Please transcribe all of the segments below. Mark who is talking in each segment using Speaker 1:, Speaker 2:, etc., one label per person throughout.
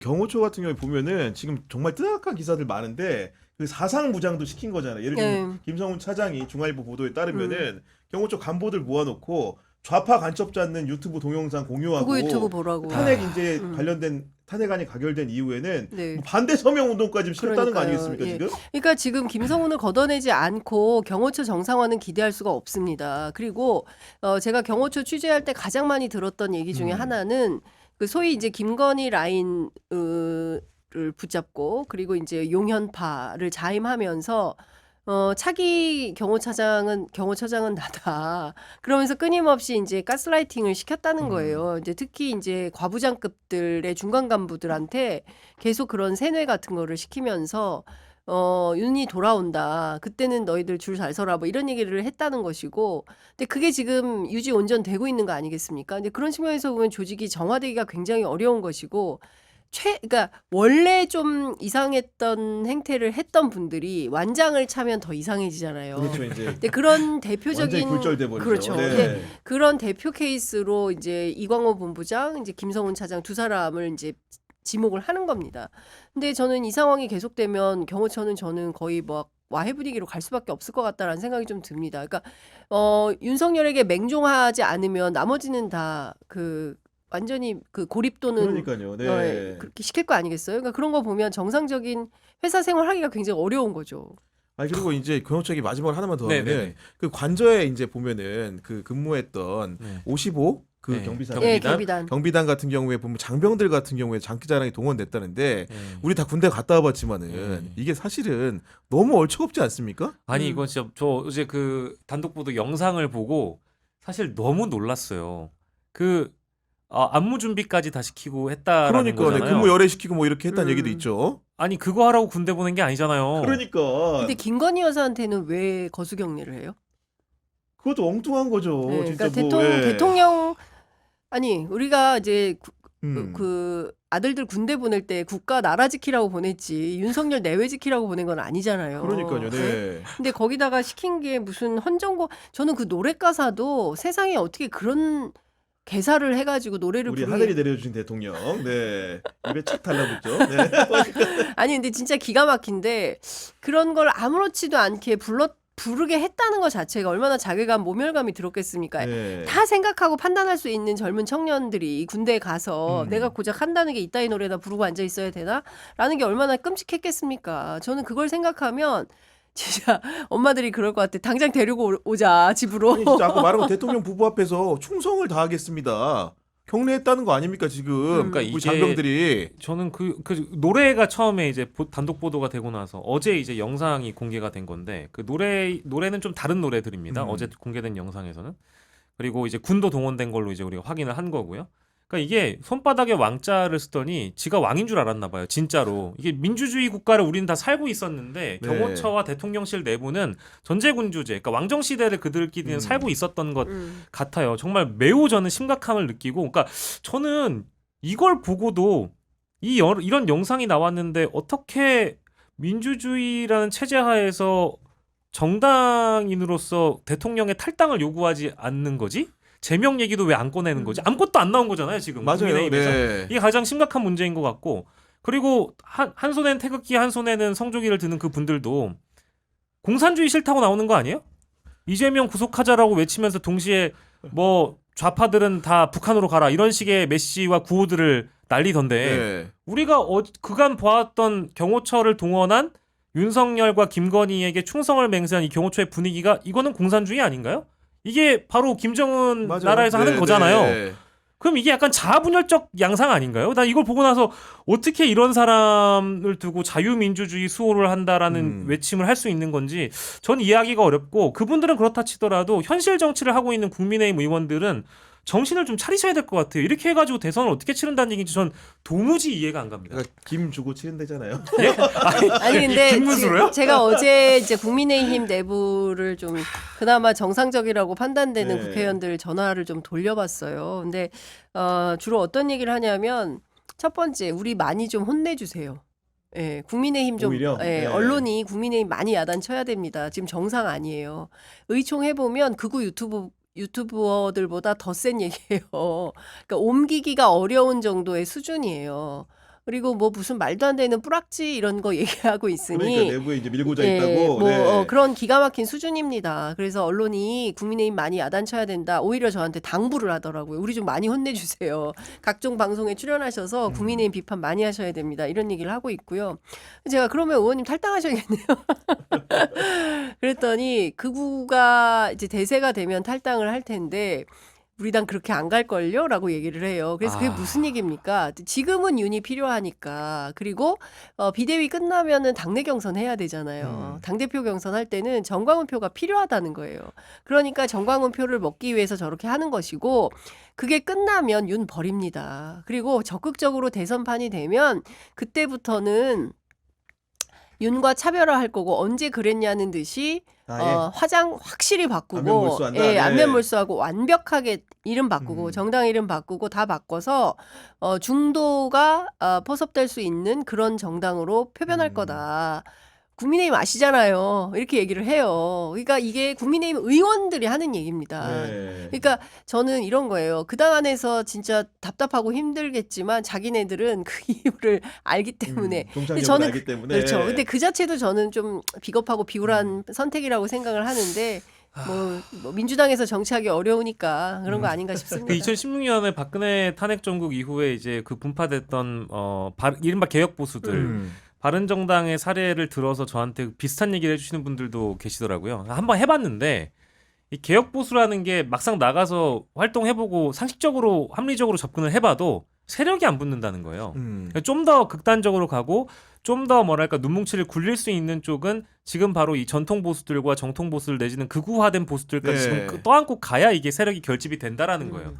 Speaker 1: 경호처 같은 경우에 보면은 지금 정말 뜨악한 기사들 많은데 그 사상무장도 시킨 거잖아요. 예를 들면
Speaker 2: 네.
Speaker 1: 김성훈 차장이 중앙일보 보도에 따르면은 경호처 간부들 모아놓고 좌파 간첩 잡는 유튜브 동영상
Speaker 2: 그거 유튜브
Speaker 1: 공유하고
Speaker 2: 보라고.
Speaker 1: 탄핵 이제
Speaker 2: 음.
Speaker 1: 관련된 탄핵안이 가결된 이후에는
Speaker 2: 네.
Speaker 1: 뭐 반대 서명 운동까지 시켰다는 거
Speaker 2: 그러니까요.
Speaker 1: 아니겠습니까
Speaker 2: 예.
Speaker 1: 지금?
Speaker 2: 그러니까 지금 김성훈을 걷어내지 않고 경호처 정상화는 기대할 수가 없습니다. 그리고 제가 경호처 취재할 때 가장 많이 들었던 얘기 중에 하나는 그 소위 이제 김건희 라인을 붙잡고 그리고 이제 용현파를 자임하면서 차기 경호처장은 나다. 그러면서 끊임없이 이제 가스라이팅을 시켰다는 거예요. 이제 특히 이제 과부장급들의 중간 간부들한테 계속 그런 세뇌 같은 거를 시키면서 윤이 돌아온다. 그때는 너희들 줄 잘 서라. 뭐 이런 얘기를 했다는 것이고. 근데 그게 지금 유지 온전되고 있는 거 아니겠습니까? 근데 그런 측면에서 보면 조직이 정화되기가 굉장히 어려운 것이고 그러니까 원래 좀 이상했던 행태를 했던 분들이 완장을 차면 더 이상해지잖아요.
Speaker 1: 그렇죠 이제
Speaker 2: 근데 그런
Speaker 1: 완전히
Speaker 2: 대표적인
Speaker 1: 굴절돼 버리죠.
Speaker 2: 그렇죠.
Speaker 1: 네.
Speaker 2: 근데 그런 대표 케이스로 이제 이광호 본부장, 이제 김성훈 차장 두 사람을 이제 지목을 하는 겁니다. 근데 저는 이 상황이 계속되면 경호처는 저는 거의 뭐 와해 분위기로 갈 수밖에 없을 것 같다라는 생각이 좀 듭니다. 그러니까 윤석열에게 맹종하지 않으면 나머지는 다 그 완전히 그 고립도는
Speaker 1: 그러니까요. 네.
Speaker 2: 그렇게 시킬 거 아니겠어요? 그러니까 그런 거 보면 정상적인 회사 생활하기가 굉장히 어려운 거죠.
Speaker 1: 아니 그리고 이제 경호처기 마지막으로 하나만 더
Speaker 3: 네네네.
Speaker 1: 하면은 그 관저에 이제 보면은 그 근무했던
Speaker 3: 네.
Speaker 1: 55 그
Speaker 3: 네.
Speaker 1: 경비사
Speaker 2: 예,
Speaker 3: 경비단?
Speaker 2: 경비단.
Speaker 1: 같은 경우에 보면 장병들 같은 경우에 장기자랑이 동원됐다는데
Speaker 3: 네.
Speaker 1: 우리 다 군대 갔다 와봤지만은 이게 사실은 너무 얼척없지 않습니까?
Speaker 3: 아니 이거 진짜 저 어제 그 단독 보도 영상을 보고 사실 너무 놀랐어요. 그 안무 준비까지 다 시키고 했다라는
Speaker 1: 그러니까 네,
Speaker 3: 거잖아요.
Speaker 1: 근무 열애시키고 뭐 이렇게 했다는 얘기도 있죠.
Speaker 3: 아니 그거 하라고 군대 보낸 게 아니잖아요.
Speaker 1: 그러니까
Speaker 2: 근데 김건희 여사한테는 왜 거수경례를 해요?
Speaker 1: 그것도 엉뚱한 거죠.
Speaker 2: 네,
Speaker 1: 진짜
Speaker 2: 그러니까
Speaker 1: 뭐, 예.
Speaker 2: 대통령 아니 우리가 이제
Speaker 1: 음.
Speaker 2: 그 아들들 군대 보낼 때 국가 나라 지키라고 보냈지 윤석열 내외 지키라고 보낸 건 아니잖아요.
Speaker 1: 그러니까요. 네.
Speaker 2: 근데 거기다가 시킨 게 무슨 헌정곡 저는 그 노래 가사도 세상에 어떻게 그런 개사를 해가지고 노래를
Speaker 1: 우리
Speaker 2: 부르게
Speaker 1: 하늘이 내려주신 대통령. 네. 입에 착 달라붙죠. 네.
Speaker 2: 아니 근데 진짜 기가 막힌데 그런 걸 아무렇지도 않게 부르게 했다는 것 자체가 얼마나 자괴감 모멸감이 들었겠습니까?
Speaker 1: 네.
Speaker 2: 다 생각하고 판단할 수 있는 젊은 청년들이 군대에 가서 내가 고작 한다는 게 이따위 노래나 부르고 앉아 있어야 되나? 라는 게 얼마나 끔찍했겠습니까? 저는 그걸 생각하면 진짜 엄마들이 그럴 것 같아. 당장 데리고 오자 집으로.
Speaker 1: 아니 진짜 아까 말한 거 대통령 부부 앞에서 충성을 다하겠습니다. 경례했다는 거 아닙니까 지금?
Speaker 3: 그러니까
Speaker 1: 우리
Speaker 3: 이게
Speaker 1: 장병들이.
Speaker 3: 저는 그 노래가 처음에 이제 단독 보도가 되고 나서 어제 이제 영상이 공개가 된 건데 그 노래는 좀 다른 노래들입니다. 어제 공개된 영상에서는. 그리고 이제 군도 동원된 걸로 이제 우리가 확인을 한 거고요. 그러니까 이게 손바닥에 왕자를 쓰더니 지가 왕인 줄 알았나 봐요. 진짜로. 이게 민주주의 국가를 우리는 다 살고 있었는데
Speaker 1: 네.
Speaker 3: 경호처와 대통령실 내부는 전제군주제, 그러니까 왕정 시대를 그들끼리는 살고 있었던 것 같아요. 정말 매우 저는 심각함을 느끼고, 그러니까 저는 이걸 보고도 이런 영상이 나왔는데 어떻게 민주주의라는 체제 하에서 정당인으로서 대통령의 탈당을 요구하지 않는 거지? 제명 얘기도 왜 안 꺼내는 거지? 아무것도 안 나온 거잖아요 지금.
Speaker 1: 맞아요.
Speaker 3: 국민의힘에서.
Speaker 1: 네.
Speaker 3: 이게 가장 심각한 문제인 것 같고, 그리고 한 손에는 태극기 한 손에는 성조기를 드는 그 분들도 공산주의 싫다고 나오는 거 아니에요? 이재명 구속하자라고 외치면서 동시에 뭐 좌파들은 다 북한으로 가라 이런 식의 메시지와 구호들을 날리던데
Speaker 1: 네.
Speaker 3: 우리가 그간 보았던 경호처를 동원한 윤석열과 김건희에게 충성을 맹세한 이 경호처의 분위기가 이거는 공산주의 아닌가요? 이게 바로 김정은
Speaker 1: 맞아요.
Speaker 3: 나라에서 하는
Speaker 1: 네,
Speaker 3: 거잖아요.
Speaker 1: 네.
Speaker 3: 그럼 이게 약간 자아분열적 양상 아닌가요? 나 이걸 보고 나서 어떻게 이런 사람을 두고 자유민주주의 수호를 한다라는 외침을 할 수 있는 건지 전 이해하기가 어렵고, 그분들은 그렇다 치더라도 현실 정치를 하고 있는 국민의힘 의원들은 정신을 좀 차리셔야 될 것 같아요. 이렇게 해가지고 대선을 어떻게 치른다는 얘기인지 전 도무지 이해가 안 갑니다.
Speaker 1: 그러니까 김 주고 치는데잖아요.
Speaker 3: 예?
Speaker 2: 아니 근데
Speaker 3: 김문수로요?
Speaker 2: 제가 어제 이제 국민의힘 내부를 좀 그나마 정상적이라고 판단되는
Speaker 1: 네.
Speaker 2: 국회의원들 전화를 좀 돌려봤어요. 근데 주로 어떤 얘기를 하냐면 첫 번째 우리 많이 좀 혼내주세요. 예, 국민의힘 좀
Speaker 1: 오히려? 네.
Speaker 2: 언론이 국민의힘 많이 야단쳐야 됩니다. 지금 정상 아니에요. 의총 해보면 극우 유튜버들보다 더 센 얘기예요. 그러니까 옮기기가 어려운 정도의 수준이에요. 그리고 뭐 무슨 말도 안 되는 뿌락지 이런 거 얘기하고 있으니
Speaker 1: 그러니까 내부에 이제 밀고자
Speaker 2: 예,
Speaker 1: 있다고.
Speaker 2: 뭐
Speaker 1: 네.
Speaker 2: 그런 기가 막힌 수준입니다. 그래서 언론이 국민의힘 많이 야단쳐야 된다. 오히려 저한테 당부를 하더라고요. 우리 좀 많이 혼내주세요. 각종 방송에 출연하셔서 국민의힘 비판 많이 하셔야 됩니다. 이런 얘기를 하고 있고요. 제가 그러면 의원님 탈당하셔야겠네요. 그랬더니 극우가 이제 대세가 되면 탈당을 할 텐데 우리 당 그렇게 안 갈걸요? 라고 얘기를 해요. 그래서 그게 무슨 얘기입니까? 지금은 윤이 필요하니까. 그리고 비대위 끝나면은 당내 경선 해야 되잖아요. 당대표 경선 할 때는 정광훈 표가 필요하다는 거예요. 그러니까 정광훈 표를 먹기 위해서 저렇게 하는 것이고 그게 끝나면 윤 버립니다. 그리고 적극적으로 대선판이 되면 그때부터는 윤과 차별화할 거고 언제 그랬냐는 듯이 화장 확실히 바꾸고
Speaker 1: 안면몰수한다.
Speaker 2: 예,
Speaker 1: 네.
Speaker 2: 안면몰수하고 완벽하게 이름 바꾸고 정당 이름 바꾸고 다 바꿔서 중도가 포섭될 수 있는 그런 정당으로 표변할 거다. 국민의힘 아시잖아요. 이렇게 얘기를 해요. 그러니까 이게 국민의힘 의원들이 하는 얘기입니다.
Speaker 1: 네.
Speaker 2: 그러니까 저는 이런 거예요. 그 당 안에서 진짜 답답하고 힘들겠지만 자기네들은 그 이유를 알기 때문에. 근데
Speaker 1: 종착역을
Speaker 2: 저는
Speaker 1: 알기 때문에.
Speaker 2: 그렇죠. 근데 그 자체도 저는 좀 비겁하고 비굴한 선택이라고 생각을 하는데 뭐 민주당에서 정치하기 어려우니까 그런 거 아닌가 싶습니다.
Speaker 3: 그 2016년에 박근혜 탄핵 정국 이후에 이제 그 분파됐던 이른바 개혁 보수들 바른정당의 사례를 들어서 저한테 비슷한 얘기를 해주시는 분들도 계시더라고요. 한번 해봤는데 이 개혁 보수라는 게 막상 나가서 활동해보고 상식적으로 합리적으로 접근을 해봐도 세력이 안 붙는다는 거예요. 좀 더 극단적으로 가고 좀 더 뭐랄까 눈뭉치를 굴릴 수 있는 쪽은 지금 바로 이 전통 보수들과 정통 보수들 내지는 극우화된 보수들까지
Speaker 1: 네.
Speaker 3: 지금 떠안고 가야 이게 세력이 결집이 된다라는 거예요.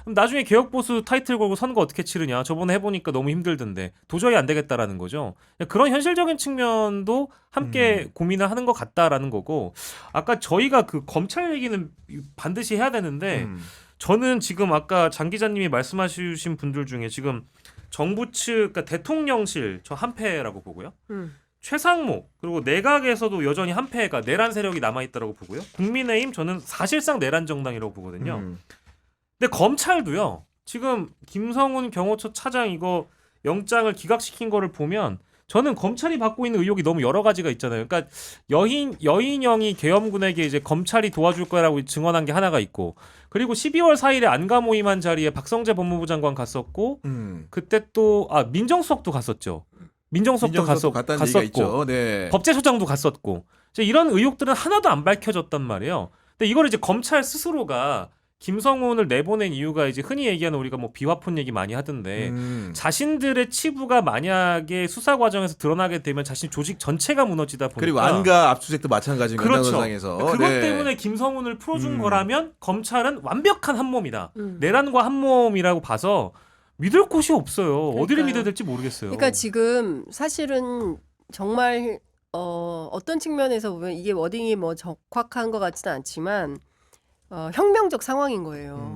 Speaker 3: 그럼 나중에 개혁 보수 타이틀 걸고 선거 어떻게 치르냐? 저번에 해보니까 너무 힘들던데 도저히 안 되겠다라는 거죠. 그런 현실적인 측면도 함께 고민을 하는 것 같다라는 거고 아까 저희가 그 검찰 얘기는 반드시 해야 되는데 저는 지금 아까 장 기자님이 말씀하신 분들 중에 지금 정부 측 그러니까 대통령실 저 한패라고 보고요. 최상목 그리고 내각에서도 여전히 한패가 내란 세력이 남아있다라고 보고요. 국민의힘 저는 사실상 내란 정당이라고 보거든요. 근데 검찰도요. 지금 김성훈 경호처 차장 이거 영장을 기각시킨 거를 보면 저는 검찰이 받고 있는 의혹이 너무 여러 가지가 있잖아요. 그러니까 여인영이 계엄군에게 이제 검찰이 도와줄 거라고 증언한 게 하나가 있고 그리고 12월 4일에 안가 모임한 자리에 박성재 법무부 장관 갔었고 그때 또 민정수석도 갔었죠. 민정수석도
Speaker 4: 갔다는 얘기가
Speaker 3: 갔었고
Speaker 4: 있죠. 네.
Speaker 3: 법제소장도 갔었고 이런 의혹들은 하나도 안 밝혀졌단 말이에요. 근데 이걸 이제 검찰 스스로가 김성훈을 내보낸 이유가 이제 흔히 얘기하는 우리가 뭐 비화폰 얘기 많이 하던데 자신들의 치부가 만약에 수사 과정에서 드러나게 되면 자신 조직 전체가 무너지다 보니까
Speaker 4: 그리고 안가 압수수색도 마찬가지인
Speaker 3: 그렇죠.
Speaker 4: 현장상에서
Speaker 3: 그것 때문에 김성훈을 풀어준 거라면 검찰은 완벽한 한 몸이다.
Speaker 2: 음.
Speaker 3: 내란과 한 몸이라고 봐서 믿을 곳이 없어요. 어디를
Speaker 2: 그러니까요.
Speaker 3: 믿어야 될지 모르겠어요.
Speaker 2: 그러니까 지금 사실은 정말 어떤 측면에서 보면 이게 워딩이 뭐 적확한 것 같지는 않지만 혁명적 상황인 거예요.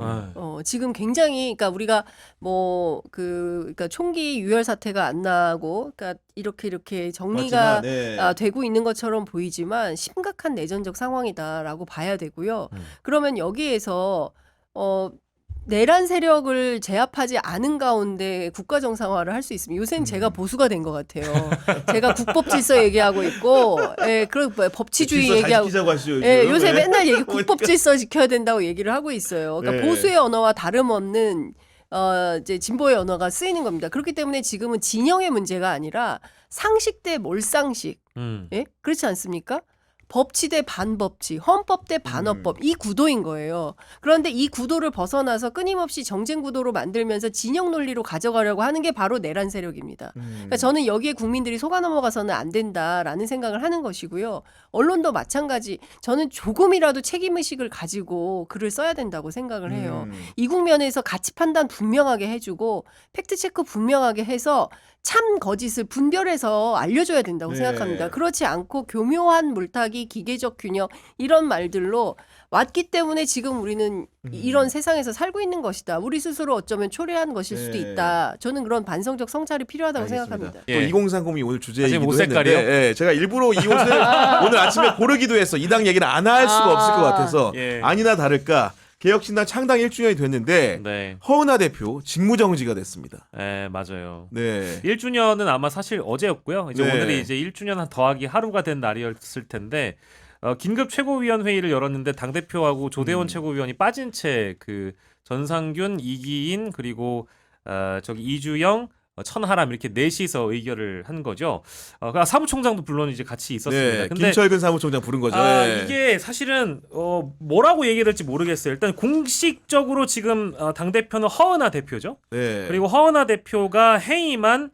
Speaker 2: 지금 굉장히 그러니까 우리가 뭐 그러니까 총기 유혈 사태가 안 나고 그러니까 이렇게 정리가
Speaker 1: 맞지만, 네.
Speaker 2: 되고 있는 것처럼 보이지만 심각한 내전적 상황이다라고 봐야 되고요. 그러면 여기에서 내란 세력을 제압하지 않은 가운데 국가 정상화를 할 수 있으면 요새는 제가 보수가 된 것 같아요. 제가 국법 질서 얘기하고 있고, 예, 그리고 법치주의
Speaker 1: 질서 잘
Speaker 2: 얘기하고,
Speaker 1: 지키자고 하시죠, 요즘.
Speaker 2: 예, 요새
Speaker 1: 네.
Speaker 2: 맨날 국법 질서 지켜야 된다고 얘기를 하고 있어요. 그러니까
Speaker 1: 네.
Speaker 2: 보수의 언어와 다름없는 이제 진보의 언어가 쓰이는 겁니다. 그렇기 때문에 지금은 진영의 문제가 아니라 상식 대 몰상식, 예, 그렇지 않습니까? 법치 대 반법치, 헌법 대 반헌법 이 구도인 거예요. 그런데 이 구도를 벗어나서 끊임없이 정쟁 구도로 만들면서 진영 논리로 가져가려고 하는 게 바로 내란 세력입니다. 그러니까 저는 여기에 국민들이 속아 넘어가서는 안 된다라는 생각을 하는 것이고요. 언론도 마찬가지. 저는 조금이라도 책임의식을 가지고 글을 써야 된다고 생각을 해요. 이 국면에서 가치 판단 분명하게 해주고 팩트체크 분명하게 해서 참 거짓을 분별해서 알려줘야 된다고
Speaker 1: 네.
Speaker 2: 생각합니다. 그렇지 않고 교묘한 물타기, 기계적 균형 이런 말들로 왔기 때문에 지금 우리는 이런 세상에서 살고 있는 것이다. 우리 스스로 어쩌면 초래한 것일 수도
Speaker 1: 네.
Speaker 2: 있다. 저는 그런 반성적 성찰이 필요하다고
Speaker 1: 알겠습니다.
Speaker 2: 생각합니다.
Speaker 3: 예.
Speaker 4: 또 2030이 오늘 주제이기도
Speaker 3: 옷 색깔이요?
Speaker 4: 했는데 예, 제가 일부러 이 옷을 오늘 아침에 고르기도 했어. 이 당 얘기는 안 할 수가 없을 것 같아서
Speaker 3: 예.
Speaker 4: 아니나 다를까 개혁신당 창당 1주년이 됐는데
Speaker 3: 네.
Speaker 4: 허은하 대표 직무정지가 됐습니다.
Speaker 3: 네, 맞아요.
Speaker 4: 네.
Speaker 3: 1주년은 아마 사실 어제였고요. 이제
Speaker 4: 네.
Speaker 3: 오늘이 이제 1주년 더하기 하루가 된 날이었을 텐데 긴급 최고위원회의를 열었는데 당 대표하고 조대원 최고위원이 빠진 채 그 전상균, 이기인 그리고 저기 이주영, 천하람 이렇게 넷이서 의결을 한 거죠. 사무총장도 물론 이제 같이 있었습니다.
Speaker 4: 네.
Speaker 3: 근데
Speaker 4: 김철근 사무총장 부른 거죠. 네.
Speaker 3: 이게 사실은 뭐라고 얘기를 할지 모르겠어요. 일단 공식적으로 지금 당 대표는 허은하 대표죠.
Speaker 4: 네.
Speaker 3: 그리고 허은하 대표가 해임한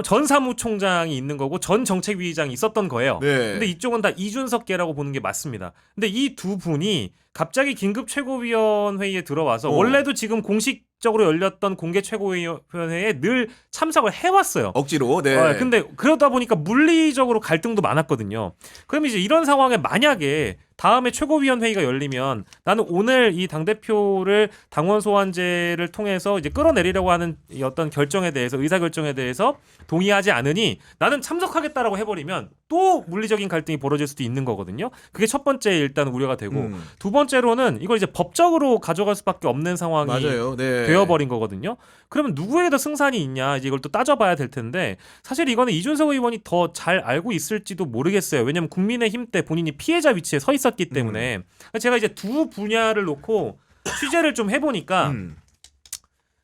Speaker 3: 전 사무총장이 있는 거고 전 정책위의장이 있었던 거예요.
Speaker 4: 네.
Speaker 3: 근데 이쪽은 다 이준석계라고 보는 게 맞습니다. 근데 이 두 분이 갑자기 긴급 최고위원회의에 들어와서 원래도 지금 공식적으로 열렸던 공개 최고위원회에 늘 참석을 해왔어요.
Speaker 4: 억지로. 네.
Speaker 3: 근데 그러다 보니까 물리적으로 갈등도 많았거든요. 그럼 이제 이런 상황에 만약에 다음에 최고위원회의가 열리면 나는 오늘 이 당대표를 당원 소환제를 통해서 이제 끌어내리려고 하는 이 어떤 결정에 대해서 의사결정에 대해서 동의하지 않으니 나는 참석하겠다라고 해버리면 또 물리적인 갈등이 벌어질 수도 있는 거거든요. 그게 첫 번째 일단 우려가 되고 두 번째로는 이걸 이제 법적으로 가져갈 수밖에 없는 상황이
Speaker 4: 맞아요. 네.
Speaker 3: 되어버린 거거든요. 그러면 누구에게 더 승산이 있냐 이제 이걸 또 따져봐야 될 텐데 사실 이거는 이준석 의원이 더 잘 알고 있을지도 모르겠어요. 왜냐하면 국민의힘 때 본인이 피해자 위치에 서 있었기 때문에 제가 이제 두 분야를 놓고 취재를 좀 해보니까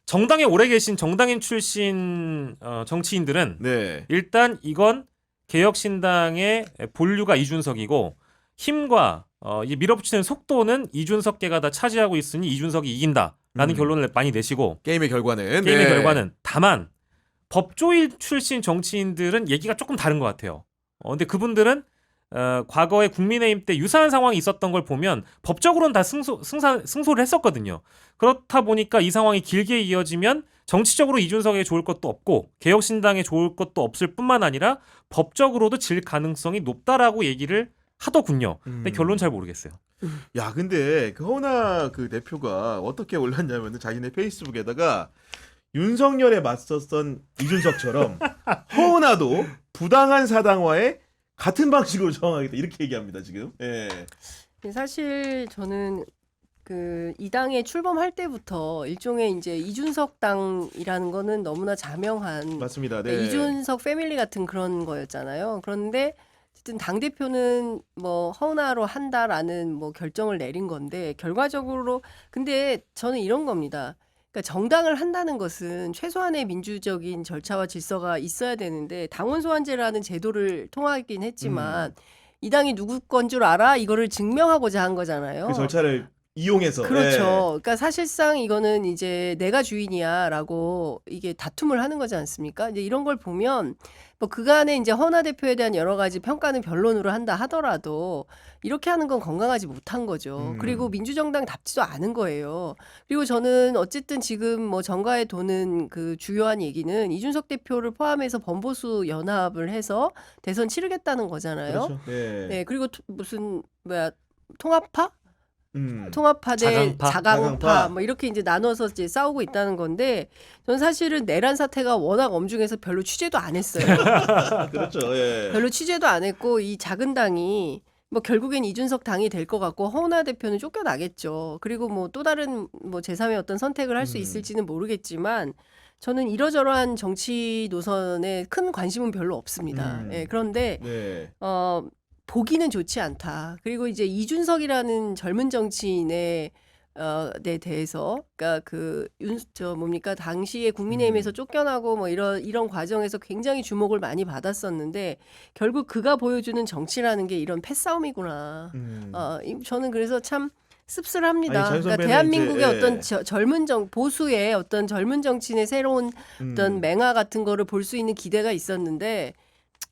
Speaker 3: 정당에 오래 계신 정당인 출신 정치인들은
Speaker 4: 네.
Speaker 3: 일단 이건 개혁신당의 본류가 이준석이고 힘과 이 밀어붙이는 속도는 이준석계가 다 차지하고 있으니 이준석이 이긴다라는 결론을 많이 내시고
Speaker 4: 게임의 결과는
Speaker 3: 게임의
Speaker 4: 네.
Speaker 3: 결과는 다만 법조인 출신 정치인들은 얘기가 조금 다른 것 같아요. 근데 그분들은 과거에 국민의힘 때 유사한 상황이 있었던 걸 보면 법적으로는 다 승소를 했었거든요. 그렇다 보니까 이 상황이 길게 이어지면 정치적으로 이준석에게 좋을 것도 없고 개혁신당에 좋을 것도 없을 뿐만 아니라 법적으로도 질 가능성이 높다라고 얘기를 하더군요. 근데 결론 잘 모르겠어요.
Speaker 1: 야, 근데 그 허은하 그 대표가 어떻게 올랐냐면은 자기네 페이스북에다가 윤석열에 맞섰던 이준석처럼 허은하도 부당한 사당화에 같은 방식으로 저항하겠다 이렇게 얘기합니다 지금. 예.
Speaker 2: 사실 저는 그 이 당에 출범할 때부터 일종의 이제 이준석 당이라는 거는 너무나 자명한
Speaker 1: 맞습니다. 네.
Speaker 2: 이준석 패밀리 같은 그런 거였잖아요. 그런데 어쨌든 당 대표는 뭐 허은하로 한다라는 뭐 결정을 내린 건데 결과적으로 근데 저는 이런 겁니다. 그러니까 정당을 한다는 것은 최소한의 민주적인 절차와 질서가 있어야 되는데 당원 소환제라는 제도를 통하긴 했지만 이 당이 누구 건 줄 알아? 이거를 증명하고자 한 거잖아요.
Speaker 1: 그 절차를 이용해서.
Speaker 2: 그렇죠.
Speaker 1: 예.
Speaker 2: 그러니까 사실상 이거는 이제 내가 주인이야라고 이게 다툼을 하는 거지 않습니까? 이제 이런 걸 보면 뭐 그간에 이제 허은하 대표에 대한 여러 가지 평가는 변론으로 한다 하더라도 이렇게 하는 건 건강하지 못한 거죠. 그리고 민주정당답지도 않은 거예요. 그리고 저는 어쨌든 지금 뭐 정가에 도는 그 주요한 얘기는 이준석 대표를 포함해서 범보수 연합을 해서 대선 치르겠다는 거잖아요.
Speaker 1: 그렇죠. 예.
Speaker 2: 네, 그리고 무슨 뭐야 통합파? 통합파 대
Speaker 3: 자강파?
Speaker 2: 자강파 뭐 이렇게 이제 나눠서 이제 싸우고 있다는 건데 전 사실은 내란 사태가 워낙 엄중해서 별로 취재도 안 했어요.
Speaker 1: 그렇죠. 예.
Speaker 2: 별로 취재도 안 했고 이 작은 당이 뭐 결국엔 이준석 당이 될 것 같고 허은하 대표는 쫓겨나겠죠. 그리고 뭐 또 다른 뭐 제3의 어떤 선택을 할 수 있을지는 모르겠지만 저는 이러저러한 정치 노선에 큰 관심은 별로 없습니다. 예, 그런데
Speaker 1: 네.
Speaker 2: 보기는 좋지 않다. 그리고 이제 이준석이라는 젊은 정치인의 에 대해서 그러니까 뭡니까 당시에 국민의힘에서 쫓겨나고 뭐 이런 과정에서 굉장히 주목을 많이 받았었는데 결국 그가 보여주는 정치라는 게 이런 패싸움이구나. 저는 그래서 참 씁쓸합니다.
Speaker 1: 아니,
Speaker 2: 그러니까
Speaker 1: 선배는
Speaker 2: 대한민국의
Speaker 1: 이제,
Speaker 2: 어떤 젊은 보수의 어떤 젊은 정치인의 새로운 어떤 맹화 같은 거를 볼 수 있는 기대가 있었는데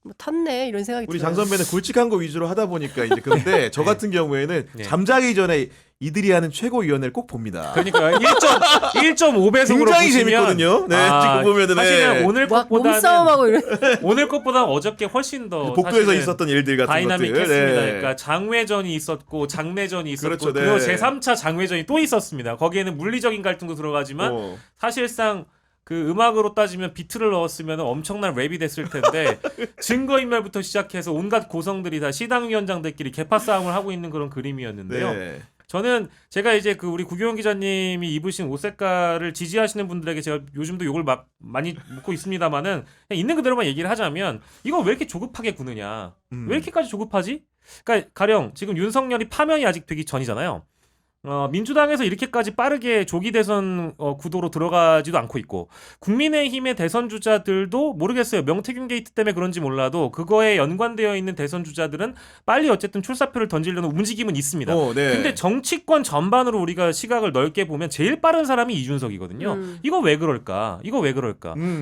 Speaker 2: 뭐 텄네 이런 생각이
Speaker 1: 우리
Speaker 2: 들어요.
Speaker 1: 장 선배는 굵직한 거 위주로 하다 보니까 이제 그런데 저 같은 경우에는
Speaker 3: 네.
Speaker 1: 잠자기 전에 이들이 하는 최고위원회를 꼭 봅니다.
Speaker 3: 그러니까 1.5배속으로
Speaker 1: 굉장히
Speaker 3: 보시면
Speaker 1: 재밌거든요. 네, 지금 보면은
Speaker 3: 사실은
Speaker 1: 네.
Speaker 3: 오늘
Speaker 2: 막
Speaker 3: 것보다는
Speaker 2: 몸싸움하고 이런
Speaker 3: 오늘 것보다 어저께 훨씬 더
Speaker 1: 복도에서
Speaker 3: 사실은
Speaker 1: 있었던 일들 같은
Speaker 3: 다이나믹했습니다.
Speaker 1: 것들. 네.
Speaker 3: 그러니까 장외전이 있었고 장내전이 있었고
Speaker 1: 그렇죠, 네.
Speaker 3: 그리고 제3차 장외전이 또 있었습니다. 거기에는 물리적인 갈등도 들어가지만 사실상 그 음악으로 따지면 비트를 넣었으면 엄청난 랩이 됐을 텐데 증거인멸부터 시작해서 온갖 고성들이 다 시당위원장들끼리 개파 싸움을 하고 있는 그런 그림이었는데요.
Speaker 1: 네.
Speaker 3: 저는 제가 이제 그 우리 구교원 기자님이 입으신 옷 색깔을 지지하시는 분들에게 제가 요즘도 욕을 막 많이 먹고 있습니다만은 그냥 있는 그대로만 얘기를 하자면 이거 왜 이렇게 조급하게 구느냐? 왜 이렇게까지 조급하지? 그러니까 가령 지금 윤석열이 파면이 아직 되기 전이잖아요. 민주당에서 이렇게까지 빠르게 조기 대선 구도로 들어가지도 않고 있고 국민의힘의 대선 주자들도 모르겠어요. 명태균 게이트 때문에 그런지 몰라도 그거에 연관되어 있는 대선 주자들은 빨리 어쨌든 출사표를 던지려는 움직임은 있습니다.
Speaker 4: 네.
Speaker 3: 근데 정치권 전반으로 우리가 시각을 넓게 보면 제일 빠른 사람이 이준석이거든요. 이거 왜 그럴까?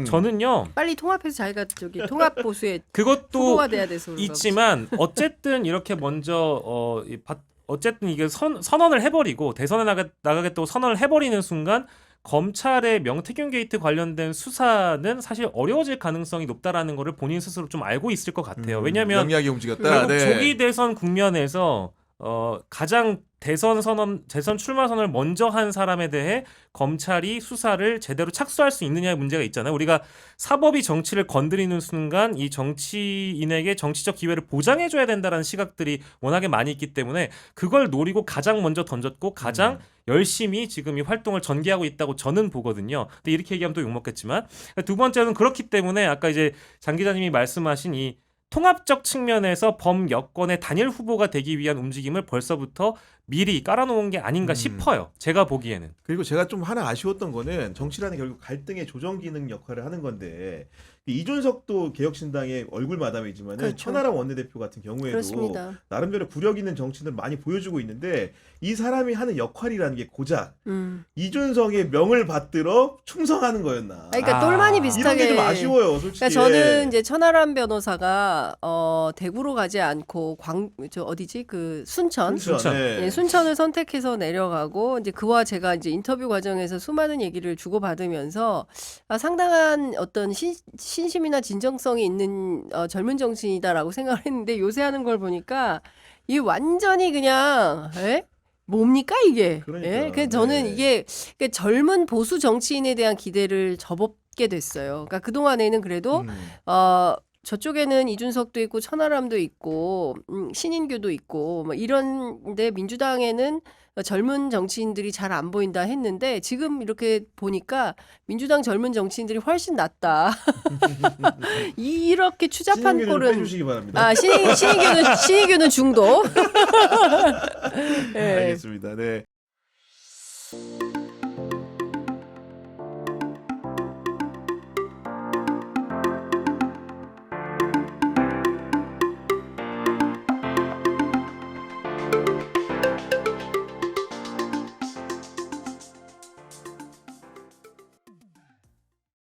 Speaker 3: 저는요.
Speaker 2: 빨리 통합해서 자기가 저기 통합 보수에
Speaker 3: 그것도
Speaker 2: 후보가 돼야 돼서 그런가
Speaker 3: 있지만 어쨌든 이렇게 먼저 어쨌든 이게 선언을 해버리고 대선에 나가겠다고 선언을 해버리는 순간 검찰의 명태균 게이트 관련된 수사는 사실 어려워질 가능성이 높다라는 거를 본인 스스로 좀 알고 있을 것 같아요. 왜냐하면
Speaker 4: 영리하게 움직였다.
Speaker 3: 결국
Speaker 4: 네.
Speaker 3: 조기 대선 국면에서 가장 대선 출마 선언을 먼저 한 사람에 대해 검찰이 수사를 제대로 착수할 수 있느냐의 문제가 있잖아요. 우리가 사법이 정치를 건드리는 순간 이 정치인에게 정치적 기회를 보장해줘야 된다는 시각들이 워낙에 많이 있기 때문에 그걸 노리고 가장 먼저 던졌고 가장 열심히 지금 이 활동을 전개하고 있다고 저는 보거든요. 근데 이렇게 얘기하면 또 욕먹겠지만 두 번째는 그렇기 때문에 아까 이제 장 기자님이 말씀하신 이 통합적 측면에서 범여권의 단일 후보가 되기 위한 움직임을 벌써부터 미리 깔아놓은 게 아닌가 싶어요. 제가 보기에는.
Speaker 1: 그리고 제가 좀 하나 아쉬웠던 거는 정치라는 결국 갈등의 조정 기능 역할을 하는 건데 이준석도 개혁신당의 얼굴 마담이지만
Speaker 2: 그렇죠.
Speaker 1: 천하람 원내대표 같은 경우에도
Speaker 2: 그렇습니다.
Speaker 1: 나름대로 구력 있는 정치를 많이 보여주고 있는데 이 사람이 하는 역할이라는 게 고작 이준석의 명을 받들어 충성하는 거였나.
Speaker 2: 그러니까 똘마니
Speaker 1: 이런
Speaker 2: 비슷하게
Speaker 1: 게 좀 아쉬워요, 솔직히.
Speaker 2: 그러니까 저는 이제 천하람 변호사가 대구로 가지 않고 어디지 그 순천.
Speaker 3: 순천.
Speaker 1: 네.
Speaker 2: 예, 순천을 선택해서 내려가고 이제 그와 제가 이제 인터뷰 과정에서 수많은 얘기를 주고받으면서 상당한 어떤 신심이나 진정성이 있는 젊은 정치인이다라고 생각을 했는데 요새 하는 걸 보니까 이 완전히 그냥 뭡니까 이게?
Speaker 1: 그러니까,
Speaker 2: 그래서 저는
Speaker 1: 네.
Speaker 2: 이게 그러니까 젊은 보수 정치인에 대한 기대를 접었게 됐어요. 그러니까 그 동안에는 그래도 저쪽에는 이준석도 있고 천하람도 있고 신인규도 있고 뭐 이런데 민주당에는 젊은 정치인들이 잘 안 보인다 했는데 지금 이렇게 보니까 민주당 젊은 정치인들이 훨씬 낫다. 이렇게 추잡한
Speaker 1: 신인규는
Speaker 2: 꼴은
Speaker 1: 빼주시기 바랍니다.
Speaker 2: 신인규는 중도. 네.
Speaker 1: 알겠습니다. 네.